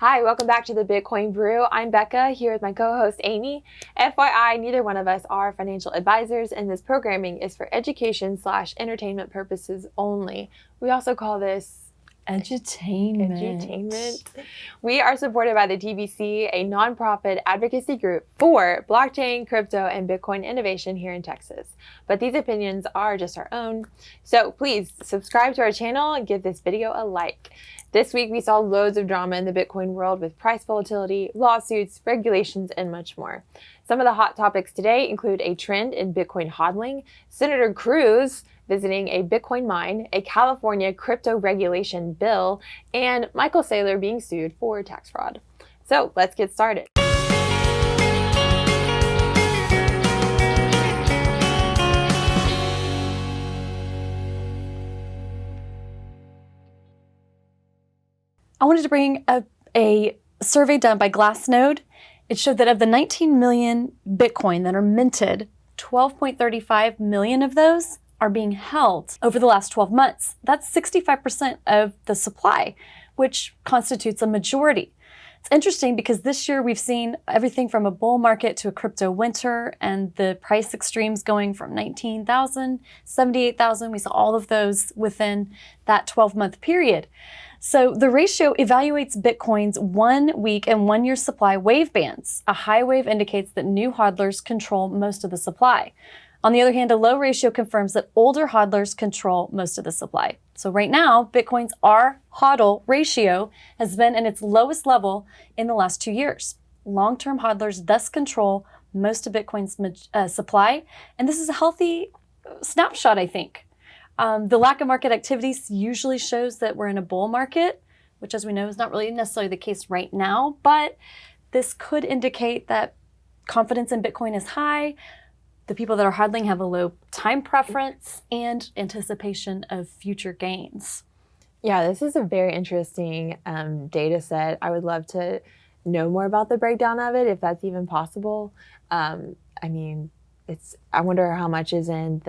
Hi, welcome back to the Bitcoin Brew. I'm Becca, here with my co-host Amy. FYI, neither one of us are financial advisors, and this programming is for education/entertainment purposes only. We also call this edutainment. We are supported by the TBC, a nonprofit advocacy group for blockchain, crypto, and Bitcoin innovation here in Texas. But these opinions are just our own. So please subscribe to our channel and give this video a like. This week, we saw loads of drama in the Bitcoin world with price volatility, lawsuits, regulations, and much more. Some of the hot topics today include a trend in Bitcoin hodling, Senator Cruz visiting a Bitcoin mine, a California crypto regulation bill, and Michael Saylor being sued for tax fraud. So let's get started. I wanted to bring up a survey done by Glassnode. It showed that of the 19 million Bitcoin that are minted, 12.35 million of those are being held over the last 12 months. That's 65% of the supply, which constitutes a majority. It's interesting because this year we've seen everything from a bull market to a crypto winter, and the price extremes going from 19,000, 78,000. We saw all of those within that 12-month period. So the ratio evaluates Bitcoin's 1 week and 1 year supply wave bands. A high wave indicates that new hodlers control most of the supply. On the other hand, a low ratio confirms that older hodlers control most of the supply. So right now, Bitcoin's R-HODL ratio has been in its lowest level in the last 2 years. Long-term hodlers thus control most of Bitcoin's supply, and this is a healthy snapshot, I think. The lack of market activities usually shows that we're in a bull market, which, as we know, is not really necessarily the case right now, but this could indicate that confidence in Bitcoin is high. The people that are hodling have a low time preference and anticipation of future gains. Yeah, this is a very interesting data set. I would love to know more about the breakdown of it, if that's even possible. I wonder how much is in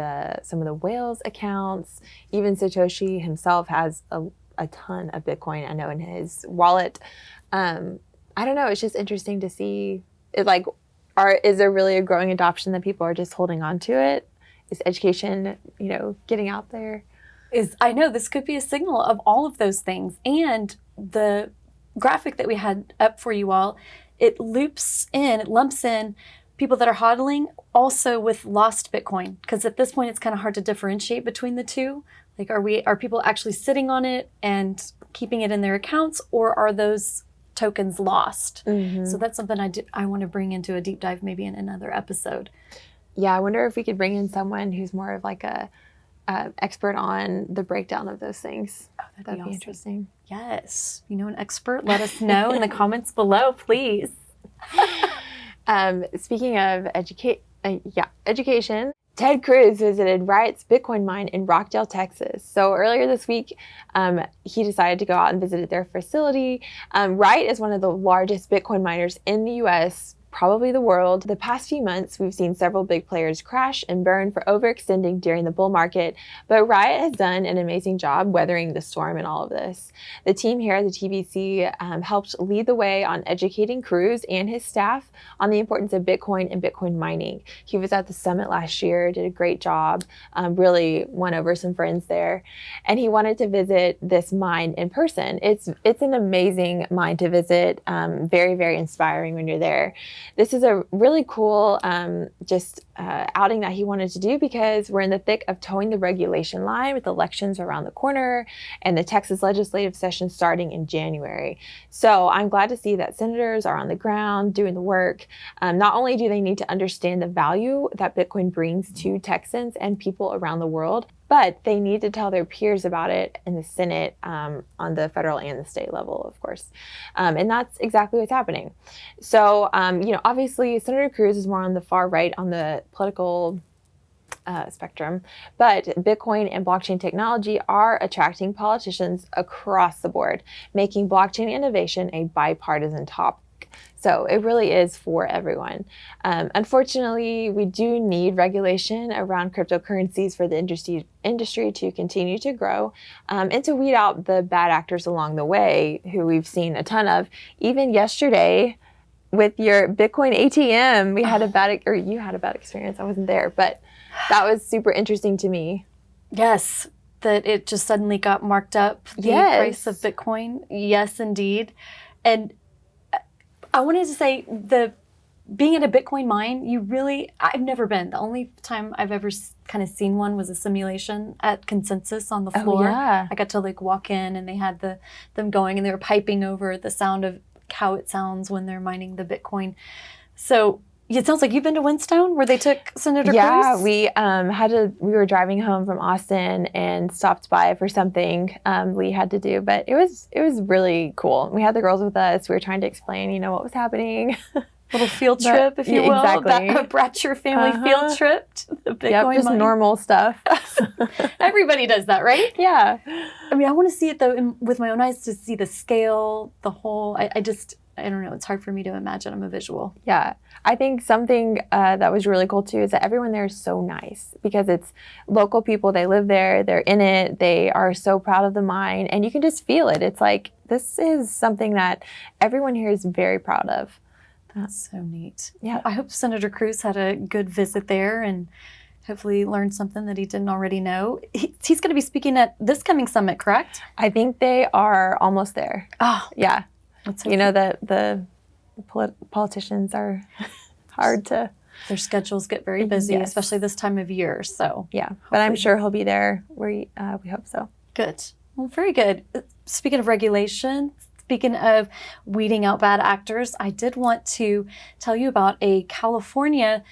some of the whales accounts. Even Satoshi himself has a ton of Bitcoin, I know, in his wallet. I don't know. It's just interesting to see it, like, is there really a growing adoption that people are just holding on to it? Is education, getting out there? I know this could be a signal of all of those things. And the graphic that we had up for you all, it lumps in people that are hodling also with lost Bitcoin. Because at this point, it's kind of hard to differentiate between the two. Like, are people actually sitting on it and keeping it in their accounts, or are those tokens lost? Mm-hmm. So that's something I want to bring into a deep dive maybe in another episode. Yeah, I wonder if we could bring in someone who's more of like a expert on the breakdown of those things. Oh, that'd be awesome. Interesting. Yes. If you know an expert, let us know in the comments below, please. Speaking of education, Ted Cruz visited Riot's Bitcoin mine in Rockdale, Texas. So earlier this week, he decided to go out and visit their facility. Riot is one of the largest Bitcoin miners in the U.S., probably the world. The past few months, we've seen several big players crash and burn for overextending during the bull market, but Riot has done an amazing job weathering the storm in all of this. The team here at the TBC helped lead the way on educating Cruz and his staff on the importance of Bitcoin and Bitcoin mining. He was at the summit last year, did a great job, really won over some friends there, and he wanted to visit this mine in person. It's an amazing mine to visit, very, very inspiring when you're there. This is a really cool outing that he wanted to do because we're in the thick of towing the regulation line with elections around the corner and the Texas legislative session starting in January. So I'm glad to see that senators are on the ground doing the work. Not only do they need to understand the value that Bitcoin brings to Texans and people around the world, but they need to tell their peers about it in the Senate, on the federal and the state level, of course. And that's exactly what's happening. So, obviously, Senator Cruz is more on the far right on the political spectrum, but Bitcoin and blockchain technology are attracting politicians across the board, making blockchain innovation a bipartisan topic. So it really is for everyone. Unfortunately, we do need regulation around cryptocurrencies for the industry to continue to grow, and to weed out the bad actors along the way, who we've seen a ton of. Even yesterday, with your Bitcoin ATM, you had a bad experience. I wasn't there, but that was super interesting to me. Yes, that it just suddenly got marked up, the price of Bitcoin. Yes, indeed. And I wanted to say, being at a Bitcoin mine, I've never been. The only time I've ever kind of seen one was a simulation at Consensus on the floor. Oh, yeah. I got to walk in, and they had them going, and they were piping over the sound of how it sounds when they're mining the Bitcoin. So it sounds like you've been to Whinstone, where they took Senator Cruz? Yeah, we were driving home from Austin and stopped by for something Lee had to do, but it was really cool. We had the girls with us. We were trying to explain, what was happening. Little field trip, if you will. Exactly. That brought your family field trip to the Bitcoin just mine. Normal stuff. Everybody does that, right? Yeah. I mean, I want to see it, though, with my own eyes, to see the scale, the whole. I don't know. It's hard for me to imagine. I'm a visual. Yeah. I think something that was really cool, too, is that everyone there is so nice, because it's local people. They live there. They're in it. They are so proud of the mine. And you can just feel it. It's like, this is something that everyone here is very proud of. That's so neat. Yeah. I hope Senator Cruz had a good visit there and hopefully learned something that he didn't already know. He's going to be speaking at this coming summit, correct? I think they are almost there. Oh. Yeah. The politicians are hard to... Their schedules get very busy, especially this time of year. So yeah, but I'm sure he'll be there. We hope so. Good. Well, very good. Speaking of regulation, speaking of weeding out bad actors, I did want to tell you about a California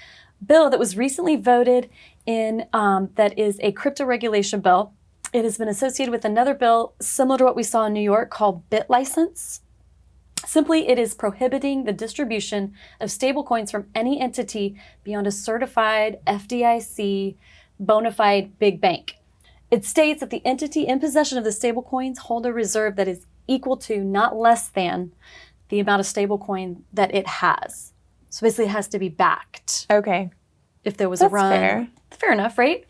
bill that was recently voted in that is a crypto regulation bill. It has been associated with another bill similar to what we saw in New York called BitLicense. Simply, it is prohibiting the distribution of stablecoins from any entity beyond a certified FDIC bona fide big bank. It states that the entity in possession of the stablecoins hold a reserve that is equal to, not less than, the amount of stablecoin that it has. So basically, it has to be backed. Okay. If there was a run. Fair. Fair enough, right?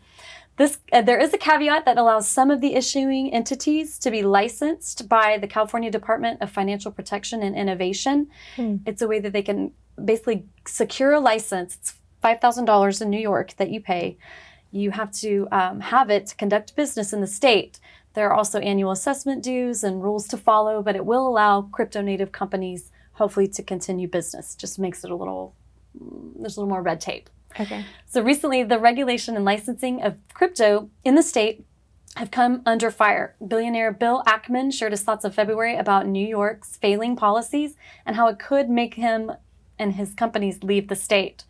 There is a caveat that allows some of the issuing entities to be licensed by the California Department of Financial Protection and Innovation. It's a way that they can basically secure a license. It's $5,000 in New York that you pay. You have to have it to conduct business in the state. There are also annual assessment dues and rules to follow, but it will allow crypto native companies hopefully to continue business. Just makes it there's a little more red tape. Okay. So recently, the regulation and licensing of crypto in the state have come under fire. Billionaire Bill Ackman shared his thoughts in February about New York's failing policies and how it could make him and his companies leave the state.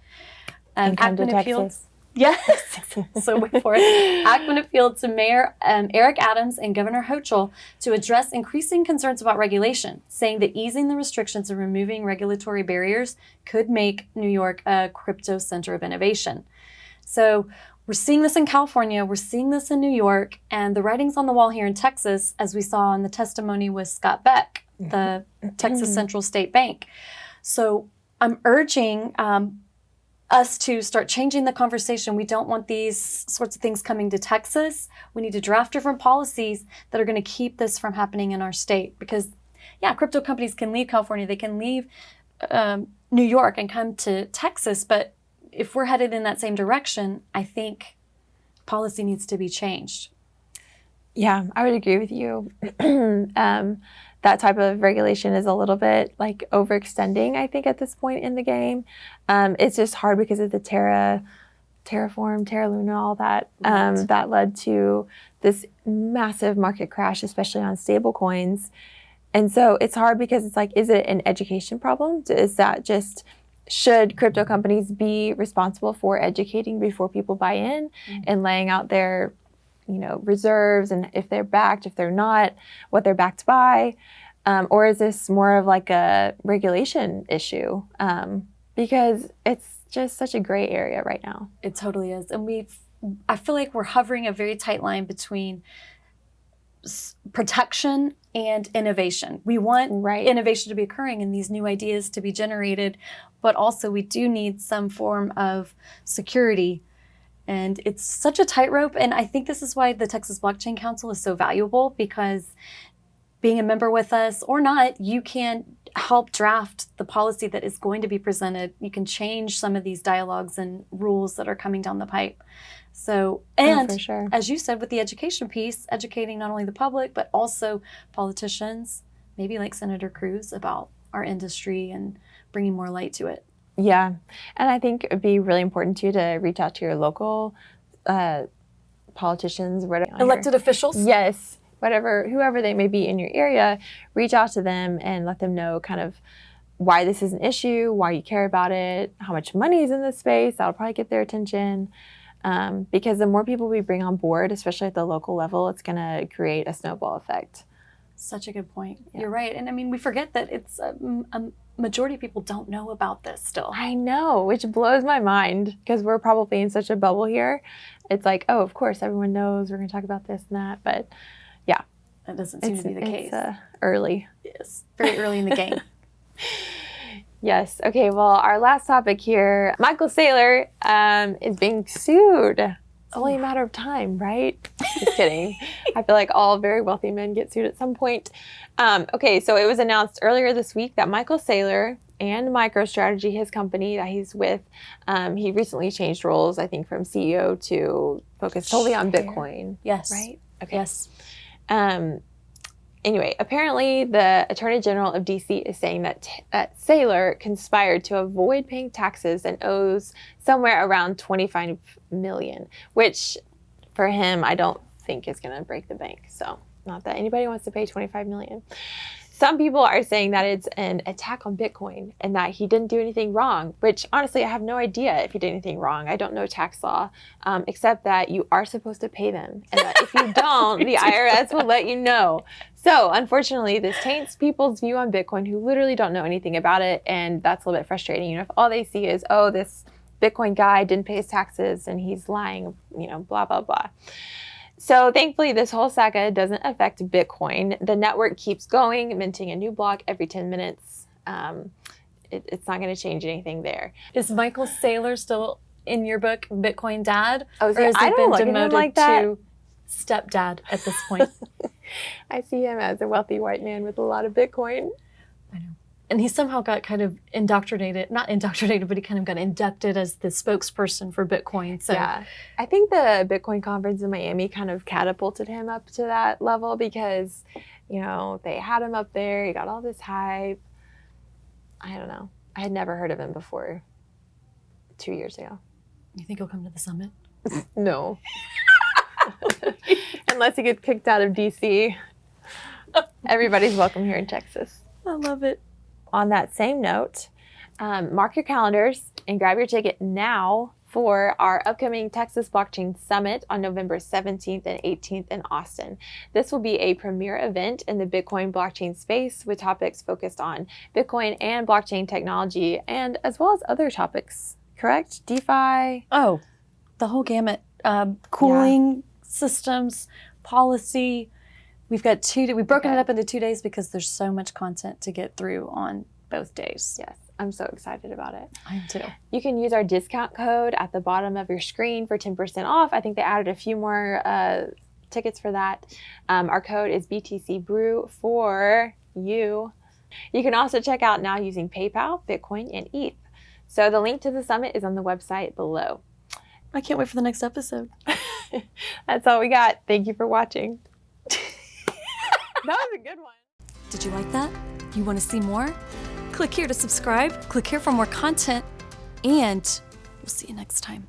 And come to Texas. Yes, so wait for it. Ackman appealed to Mayor Eric Adams and Governor Hochul to address increasing concerns about regulation, saying that easing the restrictions and removing regulatory barriers could make New York a crypto center of innovation. So we're seeing this in California, we're seeing this in New York, and the writing's on the wall here in Texas, as we saw in the testimony with Scott Beck, the Texas Central State Bank. So I'm urging us to start changing the conversation. We don't want these sorts of things coming to Texas. We need to draft different policies that are going to keep this from happening in our state. Because, yeah, crypto companies can leave California. They can leave New York and come to Texas. But if we're headed in that same direction, I think policy needs to be changed. Yeah, I would agree with you. That type of regulation is a little bit like overextending, I think, at this point in the game. It's just hard because of the Terraform, Terra Luna, all that, that led to this massive market crash, especially on stable coins. And so it's hard because it's like, is it an education problem? Is that just, should crypto companies be responsible for educating before people buy in and laying out their reserves, and if they're backed, if they're not, what they're backed by? Or is this more of like a regulation issue? Because it's just such a gray area right now. It totally is. And I feel like we're hovering a very tight line between protection and innovation. We want innovation to be occurring and these new ideas to be generated, but also we do need some form of security. And it's such a tightrope. And I think this is why the Texas Blockchain Council is so valuable, because being a member with us or not, you can help draft the policy that is going to be presented. You can change some of these dialogues and rules that are coming down the pipe. So, and for sure. As you said, with the education piece, educating not only the public, but also politicians, maybe like Senator Cruz, about our industry and bringing more light to it. Yeah. And I think it'd be really important too to reach out to your local politicians, elected officials. Yes. Whoever they may be in your area, reach out to them and let them know kind of why this is an issue, why you care about it, how much money is in this space. That'll probably get their attention. Because the more people we bring on board, especially at the local level, it's going to create a snowball effect. Such a good point. Yeah. You're right. And I mean, we forget that it's a majority of people don't know about this still. I know, which blows my mind because we're probably in such a bubble here. It's like, oh, of course, everyone knows we're going to talk about this and that. But yeah. That doesn't seem to be the case. It's early. Yes, very early in the game. Yes. Okay. Well, our last topic here, Michael Saylor is being sued. It's only a matter of time, right? Just kidding. I feel like all very wealthy men get sued at some point. Okay. So it was announced earlier this week that Michael Saylor and MicroStrategy, his company that he's with, he recently changed roles, I think, from CEO to focus solely on Bitcoin. Yes. Right? Okay. Yes. Anyway, apparently the Attorney General of D.C. is saying that Saylor conspired to avoid paying taxes and owes somewhere around $25 million, which for him, I don't think is going to break the bank. So not that anybody wants to pay $25 million. Some people are saying that it's an attack on Bitcoin and that he didn't do anything wrong, which honestly, I have no idea if he did anything wrong. I don't know tax law, except that you are supposed to pay them. And that if you don't, the IRS will let you know. So unfortunately, this taints people's view on Bitcoin who literally don't know anything about it. And that's a little bit frustrating. You know, if all they see is, oh, this Bitcoin guy didn't pay his taxes and he's lying, you know, blah, blah, blah. So thankfully, this whole saga doesn't affect Bitcoin. The network keeps going, minting a new block every 10 minutes. It's not going to change anything there. Is Michael Saylor still in your book, Bitcoin Dad? Oh, so or has he been demoted like to stepdad at this point? I see him as a wealthy white man with a lot of Bitcoin. I know. And he somehow got kind of indoctrinated, not indoctrinated, but he kind of got inducted as the spokesperson for Bitcoin. So yeah, I think the Bitcoin conference in Miami kind of catapulted him up to that level because, you know, they had him up there. He got all this hype. I don't know. I had never heard of him before 2 years ago. You think he'll come to the summit? No. Unless he gets kicked out of DC. Everybody's welcome here in Texas. I love it. On that same note, mark your calendars and grab your ticket now for our upcoming Texas Blockchain Summit on November 17th and 18th in Austin. This will be a premier event in the Bitcoin blockchain space with topics focused on Bitcoin and blockchain technology, and as well as other topics, correct? DeFi? Oh, the whole gamut. Cooling systems, policy. We've got we've broken it up into 2 days because there's so much content to get through on both days. Yes, I'm so excited about it. I am too. You can use our discount code at the bottom of your screen for 10% off. I think they added a few more tickets for that. Our code is BTC Brew for you. You can also check out now using PayPal, Bitcoin, and ETH. So the link to the summit is on the website below. I can't wait for the next episode. That's all we got. Thank you for watching. That was a good one. Did you like that? You want to see more? Click here to subscribe. Click here for more content. And we'll see you next time.